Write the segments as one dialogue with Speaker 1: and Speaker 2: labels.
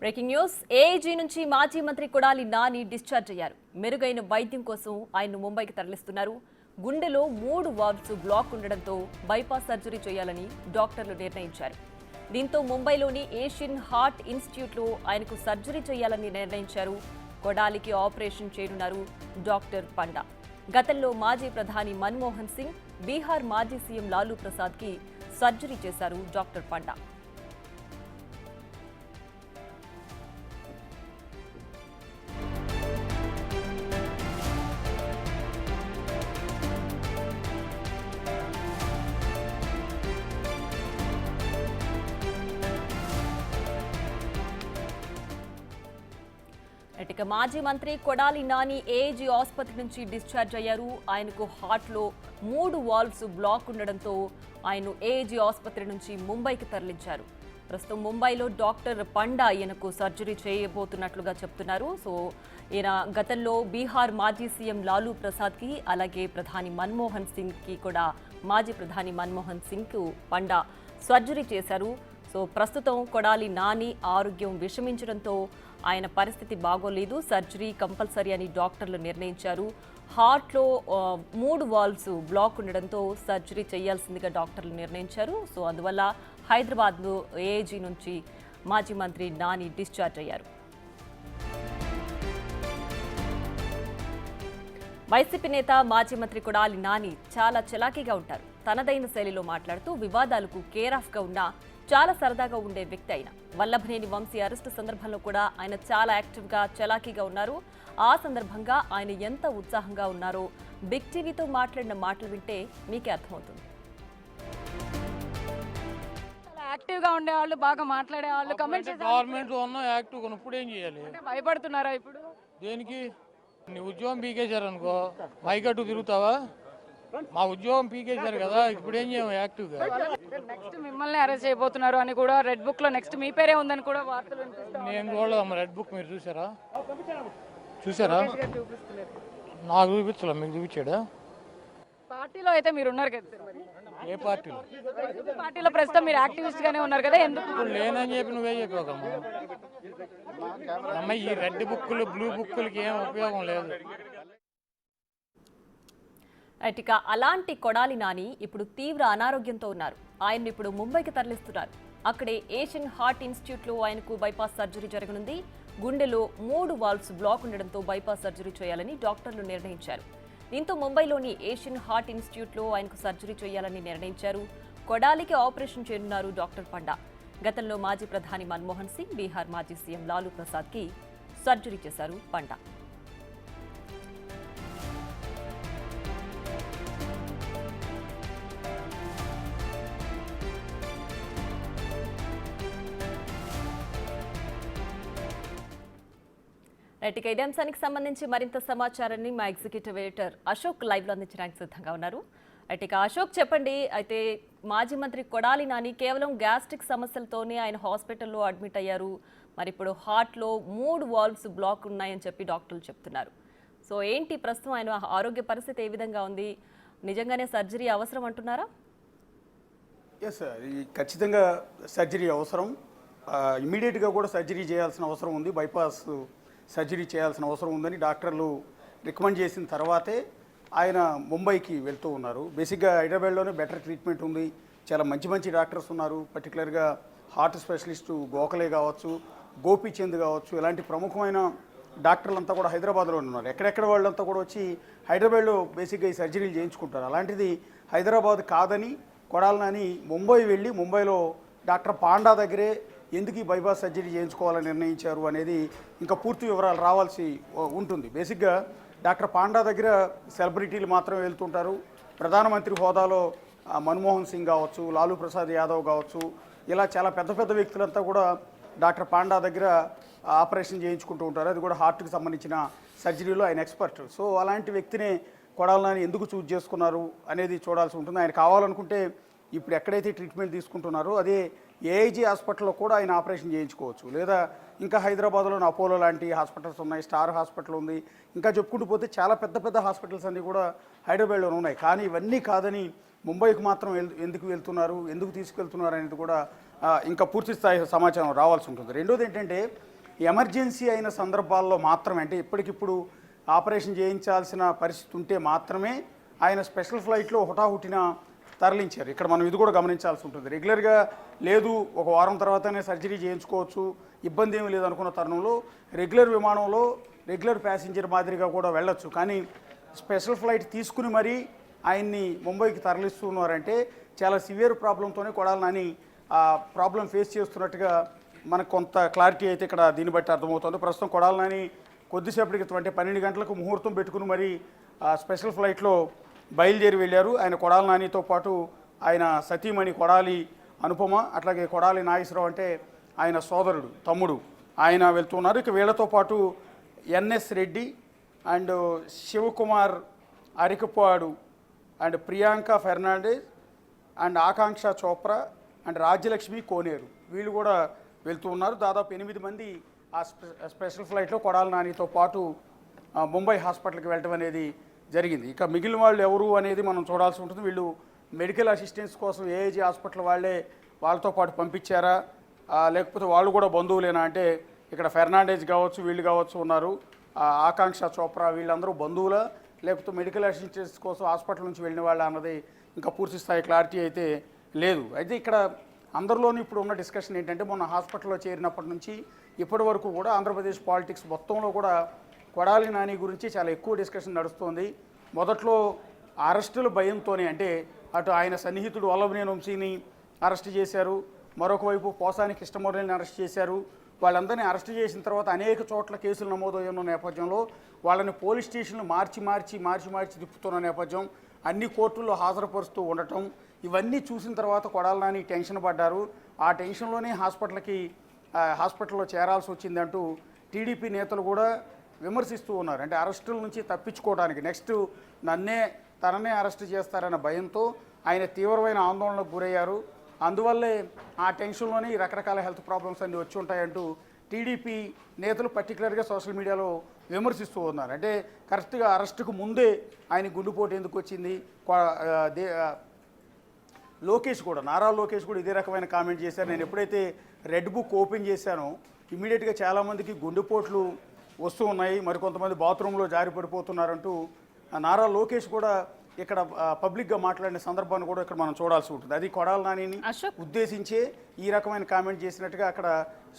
Speaker 1: Breaking news AIG నుంచి మాజీ మంత్రి కొడాలి నాని డిశ్చార్జ్ అయ్యారు. మెరుగైన వైద్యం కోసం ఆయన్ను ముంబైకి తరలిస్తున్నారు. గుండెలో 3 వాల్వ్స్ బ్లాక్ ఉండడంతో బైపాస్ సర్జరీ చేయాలని డాక్టర్లు నిర్ణయించారు. దీంతో ముంబైలోని ఏషియన్ హార్ట్ ఇన్స్టిట్యూట్లో ఆయనకు సర్జరీ చేయాలని నిర్ణయించారు. కొడాలికి ఆపరేషన్ చేయనున్నారు డాక్టర్ పండా. గతంలో మాజీ ప్రధాని మన్మోహన్ సింగ్, బీహార్ మాజీ సీఎం లాలూ ప్రసాద్కి సర్జరీ చేశారు డాక్టర్ పండా. ఇక మాజీ మంత్రి కొడాలి నాని ఏఐజీ ఆసుపత్రి నుంచి డిశ్చార్జ్ అయ్యారు. ఆయనకు హార్ట్లో 3 వాల్వ్స్ బ్లాక్ ఉండడంతో ఆయన ఏఐజీ ఆసుపత్రి నుంచి ముంబైకి తరలించారు. ప్రస్తుతం ముంబైలో డాక్టర్ పండా ఈయనకు సర్జరీ చేయబోతున్నట్లుగా చెప్తున్నారు. సో ఈయన గతంలో బీహార్ మాజీ సీఎం లాలూ ప్రసాద్కి, అలాగే ప్రధాని మన్మోహన్ సింగ్కి కూడా మాజీ ప్రధాని మన్మోహన్ సింగ్కు పండా సర్జరీ చేశారు. సో ప్రస్తుతం కొడాలి నాని ఆరోగ్యం విషమించడంతో ఆయన పరిస్థితి బాగోలేదు. సర్జరీ కంపల్సరీ అని డాక్టర్లు నిర్ణయించారు. హార్ట్లో 3 వాల్వ్స్ బ్లాక్ ఉండడంతో సర్జరీ చేయాల్సిందిగా డాక్టర్లు నిర్ణయించారు. సో అందువల్ల హైదరాబాద్లో ఏఐజీ నుంచి మాజీ మంత్రి నాని డిశ్చార్జ్ అయ్యారు. వైసీపీ నేత మాజీ మంత్రి కొడాలి నాని చాలా చలాకీగా ఉంటారు. తనదైన శైలిలో మాట్లాడుతూ వివాదాలకు కేర్ ఆఫ్గా ఉన్న చాలా సరదాగా ఉండే వ్యక్తి అయిన వల్లభనేని వంశీ అరెస్టు సందర్భంలో కూడా ఆయన చాలా యాక్టివ్గా చలాకీగా ఉన్నారు. ఆ సందర్భంగా ఆయన ఎంత ఉత్సాహంగా ఉన్నారో బిగ్ టీవీతో మాట్లాడిన మాటలు వింటే మీకే అర్థమవుతుంది.
Speaker 2: యాక్టివ్గా ఉండేవాళ్ళు, బాగా మాట్లాడేవాళ్ళు, కమెంట్స్
Speaker 3: గవర్నమెంట్ ఉన్న యాక్టివ్ ఇప్పుడు ఏం చేయాలి?
Speaker 2: భయపడుతున్నారా ఇప్పుడు?
Speaker 3: దేనికి? నీ ఉద్యోగం పీకేశారు అనుకో, మైకట్టు తిరుగుతావా? మా ఉద్యోగం పీకేశారు కదా, ఇప్పుడు ఏం చేయము యాక్టివ్గా.
Speaker 2: నెక్స్ట్ మిమ్మల్ని అరెస్ట్ చేయబోతున్నారు అని కూడా రెడ్ బుక్ లో నెక్స్ట్ మీ పేరే ఉందని కూడా వార్తలు వినిపిస్తాయి.
Speaker 3: నేను చూడలేదమ్మా రెడ్ బుక్. మీరు చూసారా? నాకు చూపించలే, మీకు చూపించాడా?
Speaker 2: పార్టీలో అయితే మీరు ఉన్నారు కదా సార్, మరి
Speaker 3: ఏ పార్టీలో?
Speaker 2: పార్టీలో ప్రస్తుతం మీరు యాక్టివిస్ట్ గానే ఉన్నారు కదా, ఎందుకు
Speaker 3: ఇప్పుడు లేనని చెప్పి నువ్వే చెప్పాకమ్మా. అమ్మ ఈ రెడ్ బుక్కులు బ్లూ బుక్కులకి ఏం ఉపయోగం లేదు.
Speaker 1: ఇక అలాంటి కొడాలి నాని ఇప్పుడు తీవ్ర అనారోగ్యంతో ఉన్నారు. ఆయన్ని ఇప్పుడు ముంబైకి తరలిస్తున్నారు. అక్కడే ఏషియన్ హార్ట్ ఇన్స్టిట్యూట్లో ఆయనకు బైపాస్ సర్జరీ జరగనుంది. గుండెలో 3 వాల్వ్స్ బ్లాక్ ఉండడంతో బైపాస్ సర్జరీ చేయాలని డాక్టర్లు నిర్ణయించారు. దీంతో ముంబైలోని ఏషియన్ హార్ట్ ఇన్స్టిట్యూట్లో ఆయనకు సర్జరీ చేయాలని నిర్ణయించారు. కొడాలికి ఆపరేషన్ చేయనున్నారు డాక్టర్ పండా. గతంలో మాజీ ప్రధాని మన్మోహన్ సింగ్, బీహార్ మాజీ సీఎం లాలూ ప్రసాద్కి సర్జరీ చేశారు పండా. రైట్, ఇదే అంశానికి సంబంధించి మరింత సమాచారాన్ని మా ఎగ్జిక్యూటివ్ ఎడిటర్ అశోక్ లైవ్లో అందించడానికి సిద్ధంగా ఉన్నారు. రైట్, ఇక అశోక్ చెప్పండి. అయితే మాజీ మంత్రి కొడాలి నాని కేవలం గ్యాస్ట్రిక్ సమస్యలతోనే ఆయన హాస్పిటల్లో అడ్మిట్ అయ్యారు. మరి ఇప్పుడు హార్ట్లో 3 వాల్వ్స్ బ్లాక్ ఉన్నాయని చెప్పి డాక్టర్లు చెప్తున్నారు. సో ఏంటి ప్రస్తుతం ఆయన ఆరోగ్య పరిస్థితి ఏ విధంగా ఉంది? నిజంగానే సర్జరీ అవసరం అంటున్నారా?
Speaker 4: ఎస్, ఖచ్చితంగా సర్జరీ అవసరం. ఇమీడియట్గా కూడా సర్జరీ చేయాల్సిన అవసరం ఉంది. బైపాస్ సర్జరీ చేయాల్సిన అవసరం ఉందని డాక్టర్లు రికమెండ్ చేసిన తర్వాతే ఆయన ముంబైకి వెళ్తూ ఉన్నారు. బేసిక్గా హైదరాబాద్లోనే బెటర్ ట్రీట్మెంట్ ఉంది. చాలా మంచి మంచి డాక్టర్స్ ఉన్నారు. పర్టికులర్గా హార్ట్ స్పెషలిస్టు గోఖలే కావచ్చు, గోపీచంద్ కావచ్చు, ఇలాంటి ప్రముఖమైన డాక్టర్లంతా కూడా హైదరాబాద్లో ఉన్నారు. ఎక్కడెక్కడ వాళ్ళంతా కూడా వచ్చి హైదరాబాద్లో బేసిక్గా ఈ సర్జరీలు చేయించుకుంటారు. అలాంటిది హైదరాబాద్ కాదని కొడాలి నాని ముంబై వెళ్ళి ముంబైలో డాక్టర్ పాండా దగ్గరే ఎందుకు ఈ బైపాస్ సర్జరీ చేయించుకోవాలని నిర్ణయించారు అనేది ఇంకా పూర్తి వివరాలు రావాల్సి ఉంటుంది. బేసిక్గా డాక్టర్ పాండా దగ్గర సెలబ్రిటీలు మాత్రమే వెళ్తుంటారు. ప్రధానమంత్రి హోదాలో మన్మోహన్ సింగ్ కావచ్చు, లాలూ ప్రసాద్ యాదవ్ కావచ్చు, ఇలా చాలా పెద్ద పెద్ద వ్యక్తులంతా కూడా డాక్టర్ పాండా దగ్గర ఆపరేషన్ చేయించుకుంటూ ఉంటారు. అది కూడా హార్ట్కి సంబంధించిన సర్జరీలో ఆయన ఎక్స్పర్ట్. సో అలాంటి వ్యక్తినే కొడాలి నాని ఎందుకు చూజ్ చేసుకున్నారు అనేది చూడాల్సి ఉంటుంది. ఆయన కావాలనుకుంటే ఇప్పుడు ఎక్కడైతే ట్రీట్మెంట్ తీసుకుంటున్నారో అదే ఏఐజీ హాస్పిటల్లో కూడా ఆయన ఆపరేషన్ చేయించుకోవచ్చు. లేదా ఇంకా హైదరాబాద్లోని అపోలో లాంటి హాస్పిటల్స్ ఉన్నాయి, స్టార్ హాస్పిటల్ ఉంది, ఇంకా చెప్పుకుంటూ పోతే చాలా పెద్ద పెద్ద హాస్పిటల్స్ అన్నీ కూడా హైదరాబాద్లో ఉన్నాయి. కానీ ఇవన్నీ కాదని ముంబైకి మాత్రం ఎందుకు వెళ్తున్నారు, ఎందుకు తీసుకెళ్తున్నారు అనేది కూడా ఇంకా పూర్తి స్థాయి సమాచారం రావాల్సి ఉంటుంది. రెండోది ఏంటంటే ఎమర్జెన్సీ అయిన సందర్భాల్లో మాత్రమే, అంటే ఇప్పటికిప్పుడు ఆపరేషన్ చేయించాల్సిన పరిస్థితి ఉంటే మాత్రమే ఆయన స్పెషల్ ఫ్లైట్లో హుటాహుటిన తరలించారు. ఇక్కడ మనం ఇది కూడా గమనించాల్సి ఉంటుంది. రెగ్యులర్గా లేదు, ఒక వారం తర్వాతనే సర్జరీ చేయించుకోవచ్చు, ఇబ్బంది ఏమీ లేదనుకున్న తరుణంలో రెగ్యులర్ విమానంలో రెగ్యులర్ ప్యాసింజర్ మాదిరిగా కూడా వెళ్ళొచ్చు. కానీ స్పెషల్ ఫ్లైట్ తీసుకుని మరీ ఆయన్ని ముంబైకి తరలిస్తున్నారంటే చాలా సివియర్ ప్రాబ్లంతోనే కొడాలి నాని ఆ ప్రాబ్లం ఫేస్ చేస్తున్నట్టుగా మనకు కొంత క్లారిటీ అయితే ఇక్కడ దీన్ని బట్టి అర్థమవుతుంది. ప్రస్తుతం కొడాలి నాని కొద్దిసేపటి క్రితం అంటే 12 గంటలకు ముహూర్తం పెట్టుకుని మరి స్పెషల్ ఫ్లైట్లో బయలుదేరి వెళ్ళారు. ఆయన కొడాలి నానితో పాటు ఆయన సతీమణి కొడాలి అనుపమ, అట్లాగే కొడాలి నాగేశ్వరరావు అంటే ఆయన సోదరుడు తమ్ముడు ఆయన వెళ్తున్నారు. ఇక వీళ్ళతో పాటు N S Reddy and Shivakumar Arikapadu and Priyanka Fernandes and Akanksha Chopra and Rajyalakshmi Koneru వీళ్ళు కూడా వెళ్తూ ఉన్నారు. దాదాపు 8 మంది ఆ స్పెషల్ ఫ్లైట్లో కొడాలి నానితో పాటు ముంబై హాస్పిటల్కి వెళ్ళడం అనేది జరిగింది. ఇక మిగిలిన వాళ్ళు ఎవరు అనేది మనం చూడాల్సి ఉంటుంది. వీళ్ళు మెడికల్ అసిస్టెన్స్ కోసం ఏఐజీ హాస్పిటల్ వాళ్ళతో పాటు పంపించారా, లేకపోతే వాళ్ళు కూడా బంధువులేనా అంటే ఇక్కడ ఫెర్నాండెజ్ కావచ్చు, వీళ్ళు కావచ్చు ఉన్నారు, ఆకాంక్ష చోప్రా వీళ్ళందరూ బంధువులా లేకపోతే మెడికల్ అసిస్టెన్స్ కోసం హాస్పిటల్ నుంచి వెళ్ళిన వాళ్ళ అన్నది ఇంకా పూర్తి స్థాయి క్లారిటీ అయితే లేదు. అయితే ఇక్కడ అందరిలోనూ ఇప్పుడు ఉన్న డిస్కషన్ ఏంటంటే మొన్న హాస్పిటల్లో చేరినప్పటి నుంచి ఇప్పటి వరకు కూడా ఆంధ్రప్రదేశ్ పాలిటిక్స్ మొత్తంలో కూడా కొడాలి నాని గురించి చాలా ఎక్కువ డిస్కషన్ నడుస్తుంది. మొదట్లో అరెస్టుల భయంతోనే, అంటే అటు ఆయన సన్నిహితుడు వల్లభనేని వంశీని అరెస్ట్ చేశారు, మరొక వైపు పోసాని కృష్ణమురళిని అరెస్ట్ చేశారు. వాళ్ళందరినీ అరెస్ట్ చేసిన తర్వాత అనేక చోట్ల కేసులు నమోదయ్యున్న నేపథ్యంలో వాళ్ళని పోలీస్ స్టేషన్లు మార్చి తిప్పుతున్న నేపథ్యం, అన్ని కోర్టుల్లో హాజరుపరుస్తూ ఉండటం, ఇవన్నీ చూసిన తర్వాత కొడాలి నాని టెన్షన్ పడ్డారు. ఆ టెన్షన్లోనే హాస్పిటల్లో చేరాల్సి వచ్చిందంటూ టీడీపీ నేతలు కూడా విమర్శిస్తూ ఉన్నారు. అంటే అరెస్టుల నుంచి తప్పించుకోవడానికి నెక్స్ట్ తననే అరెస్ట్ చేస్తారన్న భయంతో ఆయన తీవ్రమైన ఆందోళనకు గురయ్యారు. అందువల్లే ఆ టెన్షన్లోనే రకరకాల హెల్త్ ప్రాబ్లమ్స్ అన్నీ వచ్చి ఉంటాయంటూ టీడీపీ నేతలు పర్టికులర్గా సోషల్ మీడియాలో విమర్శిస్తూ ఉన్నారు. అంటే కరెక్ట్గా అరెస్టుకు ముందే ఆయన గుండెపోటు ఎందుకు వచ్చింది, నారా లోకేష్ కూడా ఇదే రకమైన కామెంట్ చేశారు. నేను ఎప్పుడైతే రెడ్ బుక్ ఓపెన్ చేశానో ఇమీడియట్గా చాలామందికి గుండెపోట్లు వస్తూ ఉన్నాయి, మరికొంతమంది బాత్రూంలో జారి పడిపోతున్నారంటూ నారా లోకేష్ కూడా ఇక్కడ పబ్లిక్గా మాట్లాడిన సందర్భాన్ని కూడా ఇక్కడ మనం చూడాల్సి ఉంటుంది. అది కొడాలి నానిని ఉద్దేశించే ఈ రకమైన కామెంట్ చేసినట్టుగా అక్కడ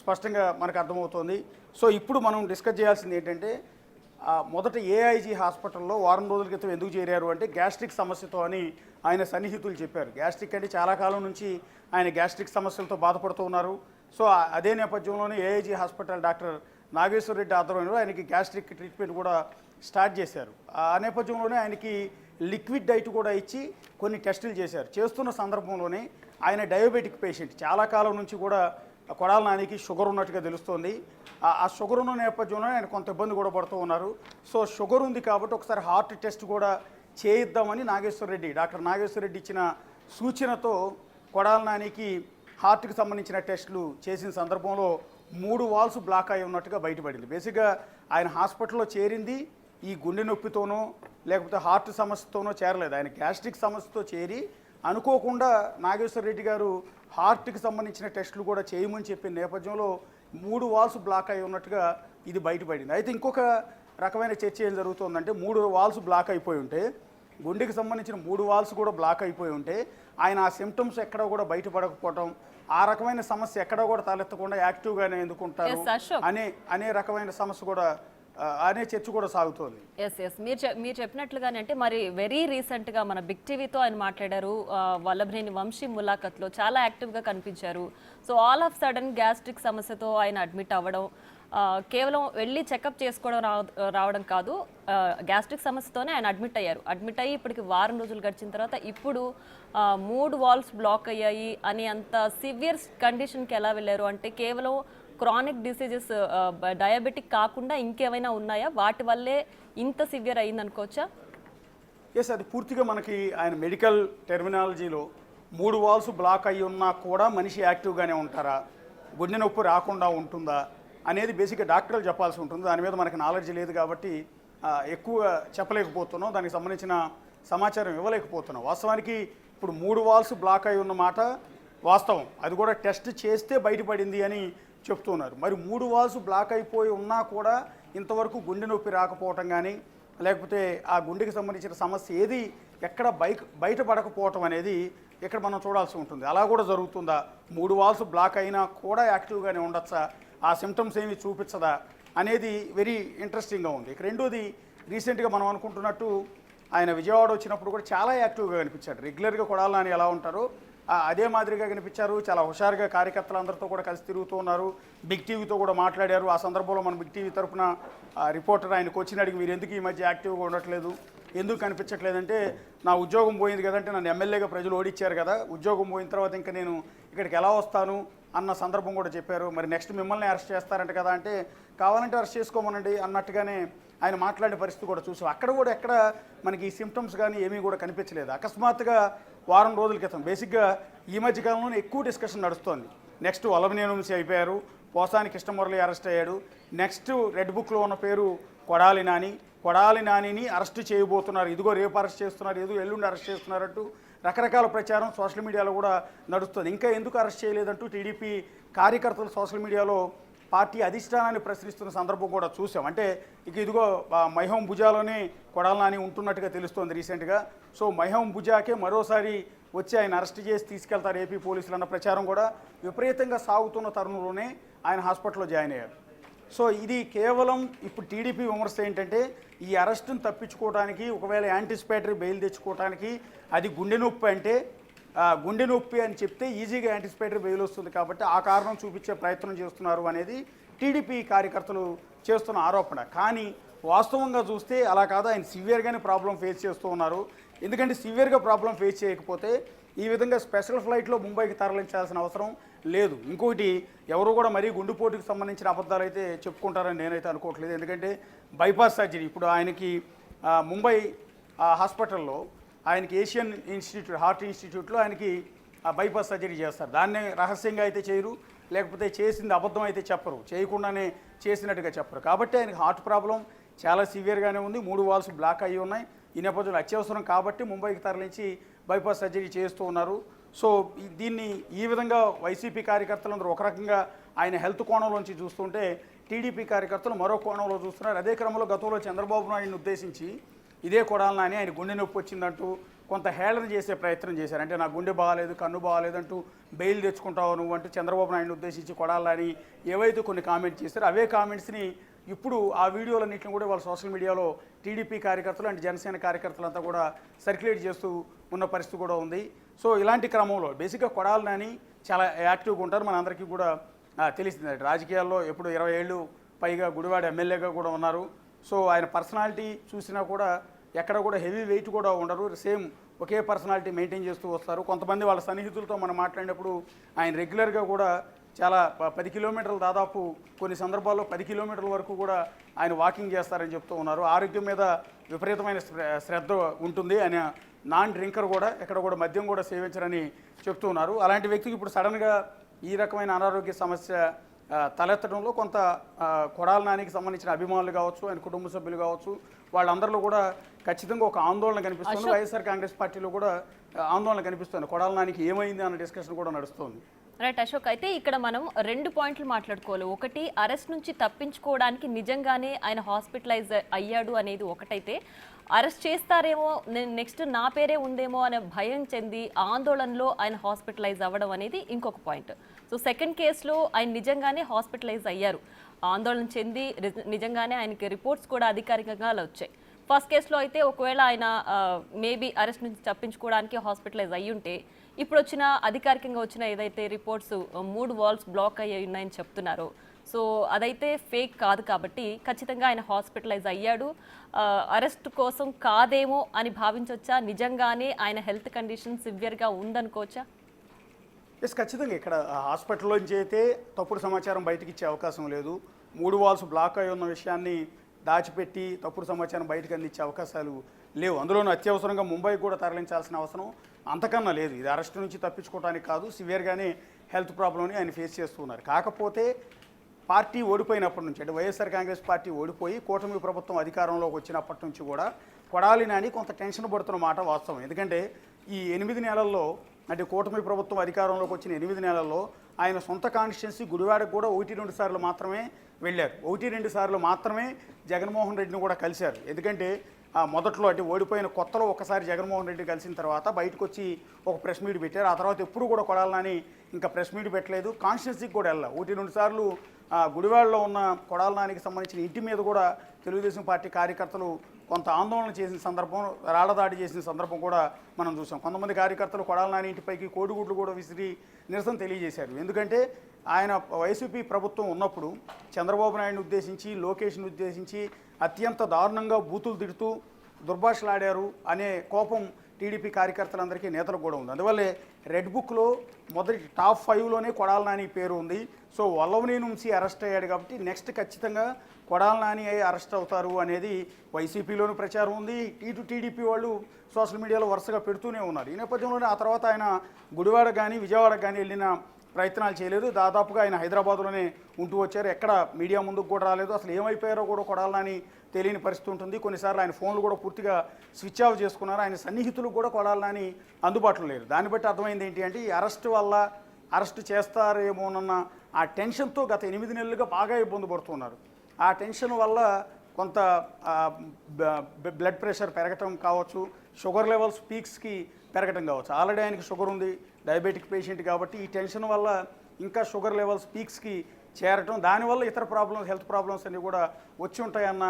Speaker 4: స్పష్టంగా మనకు అర్థమవుతోంది. సో ఇప్పుడు మనం డిస్కస్ చేయాల్సింది ఏంటంటే మొదట ఏఐజీ హాస్పిటల్లో వారం రోజుల క్రితం ఎందుకు చేరారు అంటే గ్యాస్ట్రిక్ సమస్యతో అని ఆయన సన్నిహితులు చెప్పారు. గ్యాస్ట్రిక్ అంటే చాలా కాలం నుంచి ఆయన గ్యాస్ట్రిక్ సమస్యలతో బాధపడుతూ ఉన్నారు. సో అదే నేపథ్యంలోనే AIG hospital doctor Nageswara Reddy ఆధ్వర్యంలో ఆయనకి గ్యాస్ట్రిక్ ట్రీట్మెంట్ కూడా స్టార్ట్ చేశారు. ఆ నేపథ్యంలోనే ఆయనకి లిక్విడ్ డైట్ కూడా ఇచ్చి కొన్ని టెస్టులు చేశారు. చేస్తున్న సందర్భంలోనే ఆయన డయాబెటిక్ పేషెంట్, చాలా కాలం నుంచి కూడా కొడాలి నానికి షుగర్ ఉన్నట్టుగా తెలుస్తోంది. ఆ షుగర్ ఉన్న నేపథ్యంలో ఆయన కొంత ఇబ్బంది కూడా పడుతూ ఉన్నారు. సో షుగర్ ఉంది కాబట్టి ఒకసారి హార్ట్ టెస్ట్ కూడా చేయిద్దామని డాక్టర్ నాగేశ్వర రెడ్డి ఇచ్చిన సూచనతో కొడాలి నానికి హార్ట్కి సంబంధించిన టెస్టులు చేసిన సందర్భంలో 3 వాల్స్ బ్లాక్ అయి ఉన్నట్టుగా బయటపడింది. బేసిక్గా ఆయన హాస్పిటల్లో చేరింది ఈ గుండె నొప్పితోనో లేకపోతే హార్ట్ సమస్యతోనో చేరలేదు. ఆయన గ్యాస్ట్రిక్ సమస్యతో చేరి అనుకోకుండా నాగేశ్వర రెడ్డి గారు హార్ట్కి సంబంధించిన టెస్టులు కూడా చేయమని చెప్పిన నేపథ్యంలో 3 వాల్స్ బ్లాక్ అయి ఉన్నట్టుగా ఇది బయటపడింది. అయితే ఇంకొక రకమైన చర్చ ఏం జరుగుతుందంటే 3 వాల్స్ బ్లాక్ అయిపోయి ఉంటే, గుండెకి సంబంధించిన 3 వాల్స్ కూడా బ్లాక్ అయిపోయి ఉంటే ఆయన ఆ సిమ్టమ్స్ ఎక్కడ కూడా బయటపడకపోవటం, ఆ రకమైన సమస్య ఎక్కడ కూడా తలెత్తకుండా యాక్టివ్గానే ఎందుకుంటారు అనే రకమైన సమస్య కూడా అనే చర్చ కూడా సాగుతోంది.
Speaker 1: మీరు చెప్పినట్లుగానే అంటే మరి వెరీ రీసెంట్గా మన బిగ్ టీవీతో ఆయన మాట్లాడారు. వల్లభనేని వంశీ ములాఖత్లో చాలా యాక్టివ్గా కనిపించారు. So all of sudden gastric సమస్యతో ఆయన అడ్మిట్ అవ్వడం, కేవలం వెళ్ళి చెకప్ చేసుకోవడం రావడం కాదు, గ్యాస్ట్రిక్ సమస్యతోనే ఆయన అడ్మిట్ అయ్యి ఇప్పటికి వారం రోజులు గడిచిన తర్వాత ఇప్పుడు 3 వాల్స్ బ్లాక్ అయ్యాయి అని అంత సివియర్ కండిషన్కి ఎలా వెళ్ళారు అంటే కేవలం క్రానిక్ డిసీజెస్ డయాబెటిక్ కాకుండా ఇంకేమైనా ఉన్నాయా, వాటి వల్లే ఇంత సివియర్ అయింది అనుకోవచ్చా?
Speaker 4: ఎస్, అది పూర్తిగా మనకి ఆయన మెడికల్ టెర్మినాలజీలో 3 వాల్స్ బ్లాక్ అయ్యి ఉన్నా కూడా మనిషి యాక్టివ్గానే ఉంటారా, గుండె నొప్పి రాకుండా ఉంటుందా అనేది బేసిక్గా డాక్టర్లు చెప్పాల్సి ఉంటుంది. దాని మీద మనకి నాలెడ్జ్ లేదు కాబట్టి ఎక్కువ చెప్పలేకపోతున్నాం, దానికి సంబంధించిన సమాచారం ఇవ్వలేకపోతున్నాం. వాస్తవానికి ఇప్పుడు 3 వాల్స్ బ్లాక్ అయి ఉన్న మాట వాస్తవం, అది కూడా టెస్ట్ చేస్తే బయటపడింది అని చెప్తున్నారు. మరి 3 వాల్స్ బ్లాక్ అయిపోయి ఉన్నా కూడా ఇంతవరకు గుండె నొప్పి రాకపోవటం కానీ, లేకపోతే ఆ గుండెకి సంబంధించిన సమస్య ఏది ఎక్కడ బయటపడకపోవటం అనేది ఇక్కడ మనం చూడాల్సి ఉంటుంది. అలా కూడా జరుగుతుందా? 3 వాల్స్ బ్లాక్ అయినా కూడా యాక్టివ్గానే ఉండొచ్చా? ఆ సిమ్టమ్స్ ఏమి చూపించదా అనేది వెరీ ఇంట్రెస్టింగ్గా ఉంది. ఇక రెండోది, రీసెంట్గా మనం అనుకుంటున్నట్టు ఆయన విజయవాడ వచ్చినప్పుడు కూడా చాలా యాక్టివ్గా కనిపించాడు. రెగ్యులర్గా కొడాలి నాని ఎలా ఉంటారో అదే మాదిరిగా కనిపించారు. చాలా హుషారుగా కార్యకర్తలందరితో కూడా కలిసి తిరుగుతూ ఉన్నారు. బిగ్ టీవీతో కూడా మాట్లాడారు. ఆ సందర్భంలో మన బిగ్ టీవీ తరఫున రిపోర్టర్ ఆయనకు వచ్చిన అడిగి, మీరు ఎందుకు ఈ మధ్య యాక్టివ్గా ఉండట్లేదు, ఎందుకు కనిపించట్లేదంటే, నా ఉద్యోగం పోయింది కదంటే, నన్ను ఎమ్మెల్యేగా ప్రజలు ఓడిచ్చారు కదా, ఉద్యోగం పోయిన తర్వాత ఇంకా నేను ఇక్కడికి ఎలా వస్తాను అన్న సందర్భం కూడా చెప్పారు. మరి నెక్స్ట్ మిమ్మల్ని అరెస్ట్ చేస్తారంట కదా అంటే, కావాలంటే అరెస్ట్ చేసుకోమనండి అన్నట్టుగానే ఆయన మాట్లాడే పరిస్థితి కూడా చూసాం. అక్కడ కూడా ఎక్కడ మనకి ఈ సిమ్టమ్స్ కానీ ఏమీ కూడా కనిపించలేదు. అకస్మాత్తుగా వారం రోజుల క్రితం, బేసిక్గా ఈ మధ్య కాలంలోనే ఎక్కువ డిస్కషన్ నడుస్తోంది. నెక్స్ట్ వల్లభనేని వంశీ అయిపోయారు, పోసాని కృష్ణమురళి అరెస్ట్ అయ్యాడు, నెక్స్ట్ రెడ్ బుక్లో ఉన్న పేరు కొడాలి నాని. కొడాలి నానిని అరెస్ట్ చేయబోతున్నారు, ఇదిగో రేపు అరెస్ట్ చేస్తున్నారు, ఏదో ఎల్లుండి అరెస్ట్ చేస్తున్నారంటూ రకరకాల ప్రచారం సోషల్ మీడియాలో కూడా నడుస్తుంది. ఇంకా ఎందుకు అరెస్ట్ చేయలేదంటూ టీడీపీ కార్యకర్తలు సోషల్ మీడియాలో పార్టీ అధిష్టానాన్ని ప్రశ్నిస్తున్న సందర్భం కూడా చూసాం. అంటే ఇక ఇదిగో మైహోం భుజాలోనే కొడాలి నాని ఉంటున్నట్టుగా తెలుస్తోంది రీసెంట్గా. సో మైహోం భుజాకే మరోసారి వచ్చి ఆయన అరెస్ట్ చేసి తీసుకెళ్తారు ఏపీ పోలీసులు అన్న ప్రచారం కూడా విపరీతంగా సాగుతున్న తరుణంలోనే ఆయన హాస్పిటల్లో జాయిన్ అయ్యారు. సో ఇది కేవలం ఇప్పుడు టీడీపీ విమర్శ ఏంటంటే, ఈ అరెస్టును తప్పించుకోవడానికి, ఒకవేళ యాంటిసిపేటరీ బెయిల్ తెచ్చుకోవడానికి అది గుండె నొప్పి అంటే, గుండె నొప్పి అని చెప్తే ఈజీగా యాంటిసిపేటరీ బెయిల్ వస్తుంది కాబట్టి ఆ కారణం చూపించే ప్రయత్నం చేస్తున్నారు అనేది టీడీపీ కార్యకర్తలు చేస్తున్న ఆరోపణ. కానీ వాస్తవంగా చూస్తే అలా కాదు, ఆయన సివియర్గానే ప్రాబ్లం ఫేస్ చేస్తూ ఉన్నారు. ఎందుకంటే సివియర్గా ప్రాబ్లం ఫేస్ చేయకపోతే ఈ విధంగా స్పెషల్ ఫ్లైట్లో ముంబైకి తరలించాల్సిన అవసరం లేదు. ఇంకొకటి, ఎవరు కూడా మరీ గుండెపోటుకు సంబంధించిన అబద్ధాలు అయితే చెప్పుకుంటారని నేనైతే అనుకోవట్లేదు. ఎందుకంటే బైపాస్ సర్జరీ ఇప్పుడు ఆయనకి ముంబై హాస్పిటల్లో ఆయనకి ఏషియన్ ఇన్స్టిట్యూట్, హార్ట్ ఇన్స్టిట్యూట్లో ఆయనకి బైపాస్ సర్జరీ చేస్తారు. దాన్నే రహస్యంగా అయితే చేయరు, లేకపోతే చేసింది అబద్ధం అయితే చెప్పరు, చేయకుండానే చేసినట్టుగా చెప్పరు. కాబట్టి ఆయనకి హార్ట్ ప్రాబ్లం చాలా సివియర్గానే ఉంది, 3 వాల్స్ బ్లాక్ అయ్యి ఉన్నాయి. ఈ నేపథ్యంలో అత్యవసరం కాబట్టి ముంబైకి తరలించి బైపాస్ సర్జరీ చేస్తూ ఉన్నారు. సో దీన్ని ఈ విధంగా వైసీపీ కార్యకర్తలందరూ ఒక రకంగా ఆయన హెల్త్ కోణంలోంచి చూస్తుంటే, టీడీపీ కార్యకర్తలు మరో కోణంలో చూస్తున్నారు. అదే క్రమంలో గతంలో చంద్రబాబు నాయుడిని ఉద్దేశించి ఇదే కొడాలి నాని ఆయన గుండె నొప్పి వచ్చిందంటూ కొంత హేళన చేసే ప్రయత్నం చేశారు. అంటే నా గుండె బాగాలేదు, కన్ను బాగాలేదంటూ బెయిల్ తెచ్చుకుంటావు నువ్వు అంటూ చంద్రబాబు నాయుడిని ఉద్దేశించి కొడాలి నాని ఏవైతే కొన్ని కామెంట్స్ చేశారో అవే కామెంట్స్ని ఇప్పుడు ఆ వీడియోలన్నింటిని కూడా వాళ్ళ సోషల్ మీడియాలో టీడీపీ కార్యకర్తలు అండ్ జనసేన కార్యకర్తలంతా కూడా సర్క్యులేట్ చేస్తూ ఉన్న పరిస్థితి కూడా ఉంది. సో ఇలాంటి క్రమంలో బేసిక్గా కొడాలి నాని చాలా యాక్టివ్గా ఉంటారు, మనందరికీ కూడా తెలిసింది. రాజకీయాల్లో ఎప్పుడు 20 ఏళ్ళు పైగా గుడివాడ ఎమ్మెల్యేగా కూడా ఉన్నారు. సో ఆయన పర్సనాలిటీ చూసినా కూడా ఎక్కడ కూడా హెవీ వెయిట్ కూడా ఉండరు, సేమ్ ఒకే పర్సనాలిటీ మెయింటైన్ చేస్తూ వస్తారు. కొంతమంది వాళ్ళ సన్నిహితులతో మనం మాట్లాడినప్పుడు ఆయన రెగ్యులర్గా కూడా చాలా 10 కిలోమీటర్లు, దాదాపు కొన్ని సందర్భాల్లో 10 కిలోమీటర్ల వరకు కూడా ఆయన వాకింగ్ చేస్తారని చెప్తూ ఉన్నారు. ఆరోగ్యం మీద విపరీతమైన శ్రద్ధ ఉంటుంది. ఆయన నాన్ డ్రింకర్ కూడా, ఎక్కడ కూడా మద్యం కూడా సేవించరని చెప్తూ ఉన్నారు. అలాంటి వ్యక్తికి ఇప్పుడు సడన్గా ఈ రకమైన అనారోగ్య సమస్య తలెత్తడంలో కొంత కొడాలి నానికి సంబంధించిన అభిమానులు కావచ్చు, ఆయన కుటుంబ సభ్యులు కావచ్చు, వాళ్ళందరిలో కూడా ఖచ్చితంగా ఒక ఆందోళన కనిపిస్తుంది. వైఎస్ఆర్ కాంగ్రెస్ పార్టీలో కూడా ఆందోళన కనిపిస్తుంది. కొడాలి నానికి ఏమైంది అన్న డిస్కషన్ కూడా నడుస్తుంది.
Speaker 1: రైట్ అశోక్, అయితే ఇక్కడ మనం 2 పాయింట్లు మాట్లాడుకోవాలి. ఒకటి, అరెస్ట్ నుంచి తప్పించుకోవడానికి నిజంగానే ఆయన హాస్పిటలైజ్ అయ్యాడు అనేది ఒకటైతే, అరెస్ట్ చేస్తారేమో, నెక్స్ట్ నా పేరే ఉందేమో అనే భయం చెంది ఆందోళనలో ఆయన హాస్పిటలైజ్ అవ్వడం అనేది ఇంకొక పాయింట్. సో సెకండ్ కేసులో ఆయన నిజంగానే హాస్పిటలైజ్ అయ్యారు, ఆందోళన చెంది నిజంగానే ఆయనకి రిపోర్ట్స్ కూడా అధికారికంగా వచ్చాయి. ఫస్ట్ కేసులో అయితే ఒకవేళ ఆయన మేబీ అరెస్ట్ నుంచి తప్పించుకోవడానికి హాస్పిటలైజ్ అయ్యి ఉంటే, ఇప్పుడు వచ్చిన అధికారికంగా వచ్చిన ఏదైతే రిపోర్ట్స్ 3 వాల్స్ బ్లాక్ అయ్యి ఉన్నాయని చెప్తున్నారో, సో అదైతే ఫేక్ కాదు కాబట్టి ఖచ్చితంగా ఆయన హాస్పిటలైజ్ అయ్యాడు. అరెస్ట్ కోసం కాదేమో అని భావించవచ్చా? నిజంగానే ఆయన హెల్త్ కండిషన్ సివియర్గా ఉందనుకోవచ్చా?
Speaker 4: ఎస్, ఖచ్చితంగా ఇక్కడ హాస్పిటల్లోంచి అయితే తప్పుడు సమాచారం బయటకు ఇచ్చే అవకాశం లేదు. 3 వాల్స్ బ్లాక్ అయి ఉన్న విషయాన్ని దాచిపెట్టి తప్పుడు సమాచారం బయటకు అందించే అవకాశాలు లేవు. అందులోనూ అత్యవసరంగా ముంబైకి కూడా తరలించాల్సిన అవసరం అంతకన్నా లేదు. ఇది అరెస్ట్ నుంచి తప్పించుకోవడానికి కాదు, సివియర్గానే హెల్త్ ప్రాబ్లమ్ని ఆయన ఫేస్ చేస్తున్నారు. కాకపోతే పార్టీ ఓడిపోయినప్పటి నుంచి, అంటే వైఎస్ఆర్ కాంగ్రెస్ పార్టీ ఓడిపోయి కూటమి ప్రభుత్వం అధికారంలోకి వచ్చినప్పటి నుంచి కూడా కొడాలి నాని కొంత టెన్షన్ పడుతున్న మాట వాస్తవం. ఎందుకంటే ఈ 8 నెలల్లో, అంటే కూటమి ప్రభుత్వం అధికారంలోకి వచ్చిన 8 నెలల్లో ఆయన సొంత కాన్స్టిట్యున్సీ గుడివాడకు కూడా 1-2 సార్లు మాత్రమే వెళ్ళారు. 1-2 సార్లు మాత్రమే జగన్మోహన్ రెడ్డిని కూడా కలిశారు. ఎందుకంటే మొదట్లో అంటే ఓడిపోయిన కొత్తలో ఒకసారి జగన్మోహన్ రెడ్డి కలిసిన తర్వాత బయటకు వచ్చి ఒక ప్రెస్ మీట్ పెట్టారు. ఆ తర్వాత ఎప్పుడు కూడా కొడాలి నాని ఇంకా ప్రెస్ మీట్ పెట్టలేదు. కాన్స్టిట్యున్సీకి కూడా వెళ్ళాలి. 1-2 సార్లు గుడివాడలో ఉన్న కొడాలి నానికి సంబంధించిన ఇంటి మీద కూడా తెలుగుదేశం పార్టీ కార్యకర్తలు కొంత ఆందోళన చేసిన సందర్భం, రాళ్లదాడి చేసిన సందర్భం కూడా మనం చూసాం. కొంతమంది కార్యకర్తలు కొడాలి నాని ఇంటిపైకి కోడిగుడ్లు కూడా విసిరి నిరసన తెలియజేశారు. ఎందుకంటే ఆయన వైసీపీ ప్రభుత్వం ఉన్నప్పుడు చంద్రబాబు నాయుడిని ఉద్దేశించి, లోకేష్ని ఉద్దేశించి అత్యంత దారుణంగా బూతులు తిడుతూ దుర్భాషలాడారు అనే కోపం టీడీపీ కార్యకర్తలందరికీ, నేతలకు కూడా ఉంది. అందువల్లే రెడ్ బుక్లో మొదటి టాప్ 5లోనే కొడాలి నాని పేరు ఉంది. సో వల్లవని నుంచి అరెస్ట్ అయ్యాడు కాబట్టి నెక్స్ట్ ఖచ్చితంగా కొడాలి నాని అరెస్ట్ అవుతారు అనేది వైసీపీలోనూ ప్రచారం ఉంది. ఇటు టీడీపీ వాళ్ళు సోషల్ మీడియాలో వరుసగా పెడుతూనే ఉన్నారు. ఈ నేపథ్యంలోనే ఆ తర్వాత ఆయన గుడివాడ కానీ విజయవాడకు కానీ వెళ్ళిన ప్రయత్నాలు చేయలేదు. దాదాపుగా ఆయన హైదరాబాద్లోనే ఉంటూ వచ్చారు. ఎక్కడ మీడియా ముందుకు కూడా రాలేదు. అసలు ఏమైపోయారో కూడా కొడాలి నాని తెలియని పరిస్థితి ఉంటుంది. కొన్నిసార్లు ఆయన ఫోన్లు కూడా పూర్తిగా స్విచ్ ఆఫ్ చేసుకున్నారు. ఆయన సన్నిహితులు కూడా కొడాలి నాని అందుబాటులో లేరు. దాన్ని బట్టి అర్థమైంది ఏంటి అంటే ఈ అరెస్ట్ వల్ల అరెస్ట్ చేస్తారేమోనన్న ఆ టెన్షన్తో గత 8 నెలలుగా బాగా ఇబ్బంది పడుతున్నారు. ఆ టెన్షన్ వల్ల కొంత బ్లడ్ ప్రెషర్ పెరగటం కావచ్చు, షుగర్ లెవెల్స్ పీక్స్కి పెరగటం కావచ్చు. ఆల్రెడీ ఆయనకి షుగర్ ఉంది, డయాబెటిక్ పేషెంట్ కాబట్టి ఈ టెన్షన్ వల్ల ఇంకా షుగర్ లెవెల్స్ పీక్స్కి చేరటం, దానివల్ల ఇతర ప్రాబ్లమ్స్, హెల్త్ ప్రాబ్లమ్స్ అన్నీ కూడా వచ్చి ఉంటాయన్న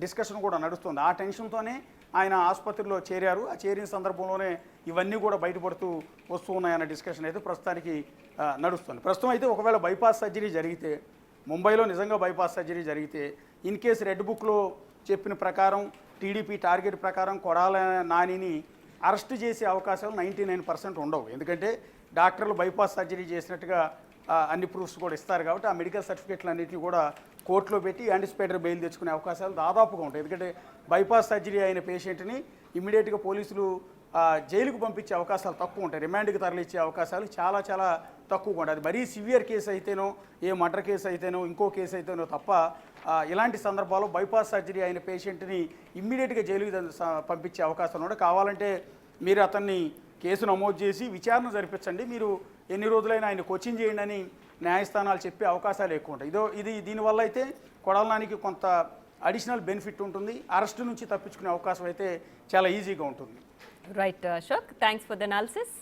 Speaker 4: డిస్కషన్ కూడా నడుస్తుంది. ఆ టెన్షన్తోనే ఆయన ఆసుపత్రిలో చేరారు. ఆ చేరిన సందర్భంలోనే ఇవన్నీ కూడా బయటపడుతూ వస్తూ ఉన్నాయన్న డిస్కషన్ అయితే ప్రస్తుతానికి నడుస్తుంది. ప్రస్తుతం అయితే ఒకవేళ బైపాస్ సర్జరీ జరిగితే, ముంబైలో నిజంగా బైపాస్ సర్జరీ జరిగితే, ఇన్ కేసు రెడ్ బుక్లో చెప్పిన ప్రకారం, టీడీపీ టార్గెట్ ప్రకారం కొడాలి నానిని అరెస్ట్ చేసే అవకాశాలు 99% ఉండవు. ఎందుకంటే డాక్టర్లు బైపాస్ సర్జరీ చేసినట్టుగా అన్ని ప్రూఫ్స్ కూడా ఇస్తారు కాబట్టి ఆ మెడికల్ సర్టిఫికేట్లు అన్నింటినీ కూడా కోర్టులో పెట్టి యాంటిసిపేటరీ బెయిల్ తెచ్చుకునే అవకాశాలు దాదాపుగా ఉంటాయి. ఎందుకంటే బైపాస్ సర్జరీ అయిన పేషెంట్ని ఇమ్మీడియట్గా పోలీసులు జైలుకు పంపించే అవకాశాలు తక్కువ ఉంటాయి. రిమాండ్కి తరలిచ్చే అవకాశాలు చాలా చాలా తక్కువగా ఉంటాయి. అది మరీ సివియర్ కేసు అయితేనో, ఏ మర్డర్ కేసు అయితేనో, ఇంకో కేసు అయితేనో తప్ప ఇలాంటి సందర్భాల్లో బైపాస్ సర్జరీ అయిన పేషెంట్ని ఇమ్మీడియట్గా జైలుకి పంపించే అవకాశాలు ఉంటాయి. కావాలంటే మీరు అతన్ని కేసు నమోదు చేసి విచారణ జరిపించండి, మీరు ఎన్ని రోజులైనా ఆయన కోచింగ్ చేయండి అని న్యాయస్థానాలు చెప్పే అవకాశాలు ఎక్కువ ఉంటాయి. దీనివల్ల అయితే కొడాలి నానికి కొంత అడిషనల్ బెనిఫిట్ ఉంటుంది. అరెస్టు నుంచి తప్పించుకునే అవకాశం అయితే చాలా ఈజీగా ఉంటుంది.
Speaker 1: Right Ashok, thanks for the analysis.